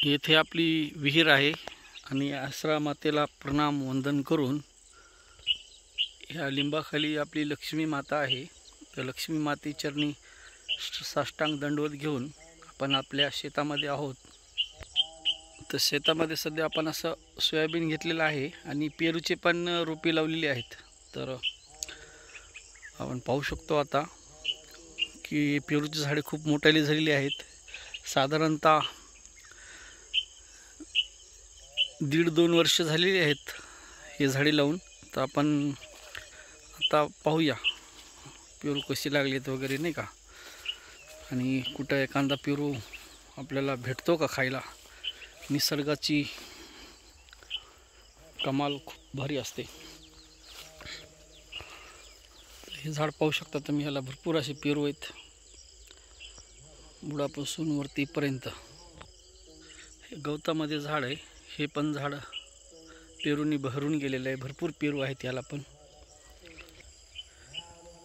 येथे आपली विहीर आहे आणि आसरा मातेला प्रणाम वंदन करून ह्या लिंबाखाली आपली लक्ष्मी माता आहे. तर लक्ष्मी माते चरणी साष्टांग दंडवत घेऊन आपण आपल्या शेतामध्ये आहोत. तर शेतामध्ये सध्या आपण असं सोयाबीन घेतलेलं आहे आणि पेरूचे पण रोपे लावलेली आहेत. तर आपण पाहू शकतो आता की पेरूची झाडे खूप मोठाली झालेली आहेत. साधारणतः 1.5-2 वर्ष झालेली आहेत हे झाडे लावून. तर आपण आता पाहूया पेरू कशी लागलेत वगैरे नाही का, आणि कुठं एखादा पेरू आपल्याला भेटतो का खायला. निसर्गाची कमाल खूप भारी असते. हे झाड पाहू शकता तुम्ही, ह्याला भरपूर असे पेरू आहेत बुडापासून वरतीपर्यंत. हे गवतामध्ये झाड आहे. हे पण झाड पेरूंनी भरून गेलेलं आहे. भरपूर पेरू आहेत याला पण.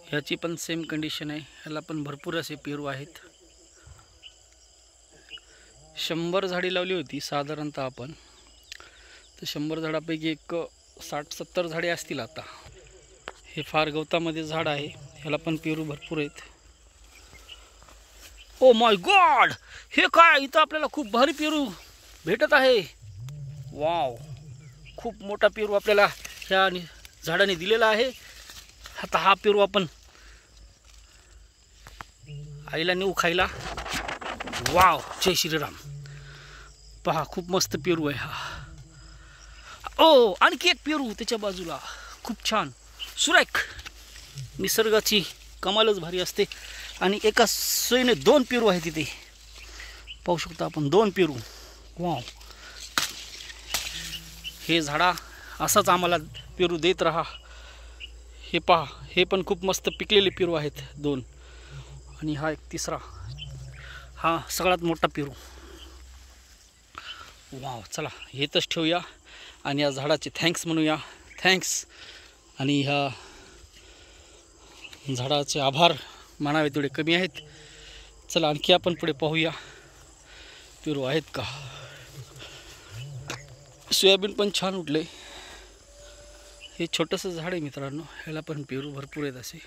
ह्याची पण सेम कंडिशन आहे. ह्याला पण भरपूर असे पेरू आहेत. 100 झाडे लावली होती साधारणतः आपण. तर 100 झाडापैकी एक 60-70 झाडे असतील आता. हे फार गवतामध्ये झाड आहे. ह्याला पण पेरू भरपूर आहेत. ओ माय गॉड, हे काय, इथं आपल्याला खूप भारी पेरू भेटत आहे. वाव, खूप मोठा पेरू आपल्याला ह्या झाडाने दिलेला आहे. आता हा पेरू आपण आईला नेऊ खायला. वाव, जय श्रीराम. पहा, खूप मस्त पेरू आहे हा. ओ, आणखी एक पेरू त्याच्या बाजूला. खूप छान, सुरेख. निसर्गाची कमालच भारी असते. आणि एका सोयीने 2 पेरू आहेत तिथे. पाहू शकता आपण 2 पेरू. वाव, हे झाडा असाच आम्हाला पेरू देत राहा. हे पहा, हे पण खूप मस्त पिकलेले पेरू आहेत 2. आणि हा एक तिसरा, हा सगळ्यात मोठा पेरू. वाव, चला हेतच ठेवूया आणि या झाडाचे थँक्स म्हणूया. थँक्स. आणि ह्या झाडाचे आभार मानावे तेवढे कमी आहेत. चला आणखी आपण पुढे पाहूया पेरू आहेत का. सोयाबीन पण छान उठले. हे छोटंसं झाड आहे मित्रांनो. ह्याला पण पेरू भरपूर आहेत असे.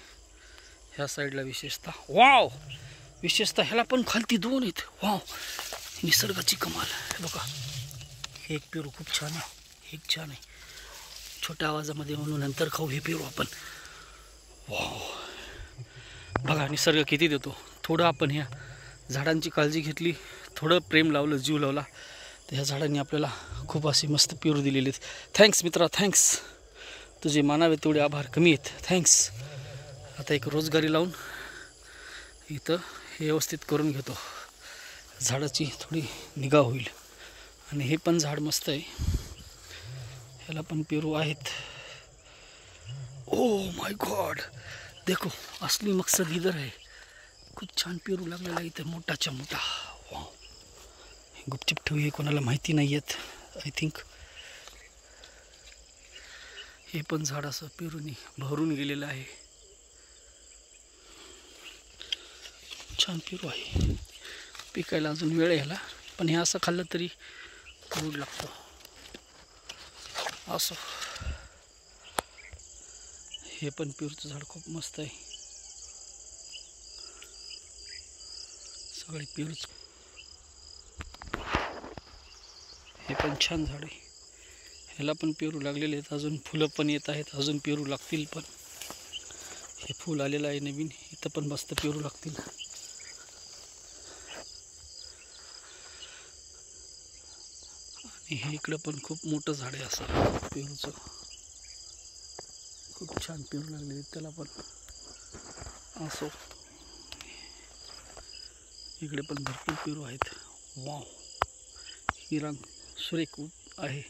ह्या साईडला विशेषतः. वाव, विशेषतः ह्याला पण खालती 2 आहेत. वाव, निसर्गाची कमाल. हे बघा, हे एक पेरू खूप छान आहे. एक छान आहे. छोट्या आवाजामध्ये म्हणून नंतर खाऊ हे पेरू आपण. वाव, बघा निसर्ग किती देतो. थोडं आपण ह्या झाडांची काळजी घेतली, थोडं प्रेम लावलं, जीव लावला, तर ह्या झाडांनी आपल्याला खूप अशी मस्त पेरू दिलेली आहेत. थँक्स मित्रा, थँक्स. तुझे मानावे तेवढे आभार कमी आहेत. थँक्स. आता एक रोजगारी लावून इथं हे व्यवस्थित करून घेतो. झाडाची थोडी निगा होईल. आणि हे पण झाड मस्त आहे. ह्याला पण पेरू आहेत. ओ माय गॉड, देखो, असली मकसद इधर है. खूप छान पेरू लागलेला आहे इथं, मोठाच्या मोठा. वाव, गुपचूप ठेवूया, कोणाला माहिती नाही आहेत आय थिंक. हे पण झाड असं पेरूनी भरून गेलेलं आहे. छान पेरू आहे. पिकायला अजून वेळ आहे ह्याला, पण हे असं खाल्लं तरी गोड लागतं. असं हे पण पेरूचं झाड खूप मस्त आहे. सगळे पेरूच. हे पण छान झाड आहे. ह्याला पण पेरू लागलेले आहेत. अजून फुलं पण येत आहेत. अजून पेरू लागतील पण. हे फूल आलेलं आहे नवीन. इथं पण मस्त पेरू लागतील. आणि हे इकडं पण खूप मोठं झाड आहे असं पेरूचं. खूप छान पेरू लागले त्याला पण. असो, इकडे पण भरपूर पेरू आहेत. वाव, ही रांग सुरेख आहे.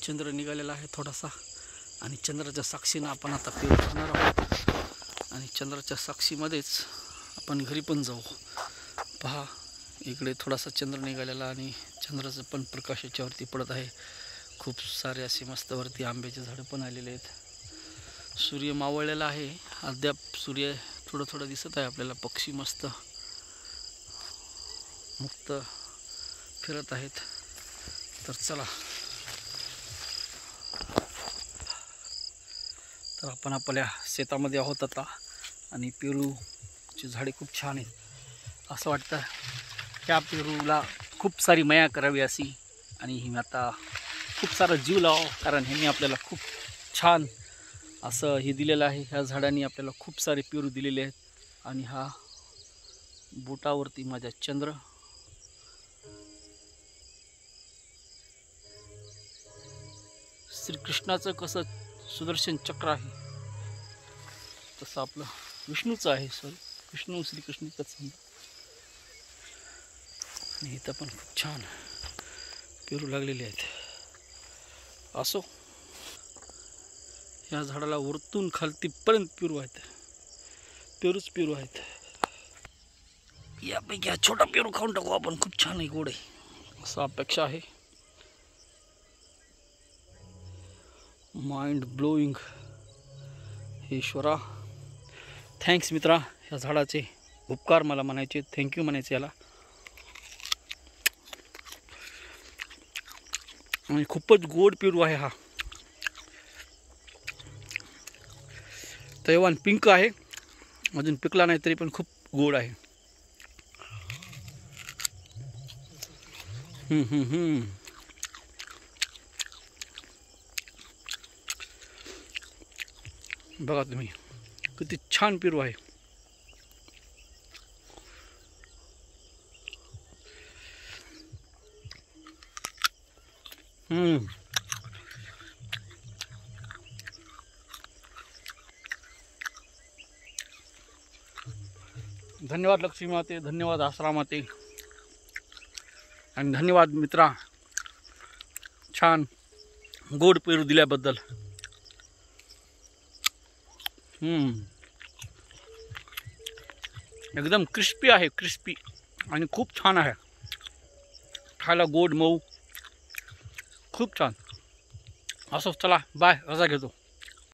चंद्र निघालेला आहे थोडासा आणि चंद्राच्या साक्षीनं आपण आता पेरू खाणार आहोत. आणि चंद्राच्या साक्षीमध्येच आपण घरी पण जाऊ. पहा, इकडे थोडासा चंद्र निघालेला आणि चंद्राचं पण प्रकाश याच्यावरती पडत आहे. खूप सारे असे मस्त वरती आंब्याचे झाडं पण आलेले आहेत. सूर्य मावळलेला आहे. अद्याप सूर्य थोडं थोडं दिसत आहे आपल्याला. पक्षी मस्त मुक्त फिरत आहेत. तर चला, तर आपण आपल्या शेतामध्ये आहोत आता आणि पेरूची झाडे खूप छान आहेत. असं वाटतं त्या पेरूला खूप सारी माया करावी अशी, आणि ही आता खूप सारा जीव लावावं, कारण ह्यांनी आपल्याला खूप छान असं हे दिलेलं आहे. ह्या झाडांनी आपल्याला खूप सारे पेरू दिलेले आहेत. आणि हा बोटावरती माझ्या चंद्र, श्रीकृष्णाचं कसं सुदर्शन चक्र आहे तसं आपलं विष्णूचं आहे. विष्णू श्रीकृष्ण एकच समजा. आणि इथं पण खूप छान पेरू लागलेले आहेत. असो, या झाडाला वरतून खालतीपर्यंत पेरू आहेत, पेरूच पेरू आहेत. यापैकी हा छोटा पेरू खाऊन टाकू आपण, खूप छान आहे, गोड आहे असं अपेक्षा आहे. Mind blowing. हे ईश्वरा, थँक्स मित्रा. ह्या झाडाचे उपकार मला म्हणायचे, थँक्यू म्हणायचे याला. आणि खूपच गोड पेरू आहे हा. तैवान पिंक आहे, अजून पिकला नाही तरी पण खूप गोड आहे. बघा तुम्ही किती छान पेरू आहे. धन्यवाद लक्ष्मी माते, धन्यवाद आसरा माते, आणि धन्यवाद मित्रा, छान गोड पेरू दिल्याबद्दल. एकदम क्रिस्पी आहे, क्रिस्पी, आणि खूप छान आहे खायला, गोड मऊ, खूप छान. असो, चला बाय, रजा घेतो.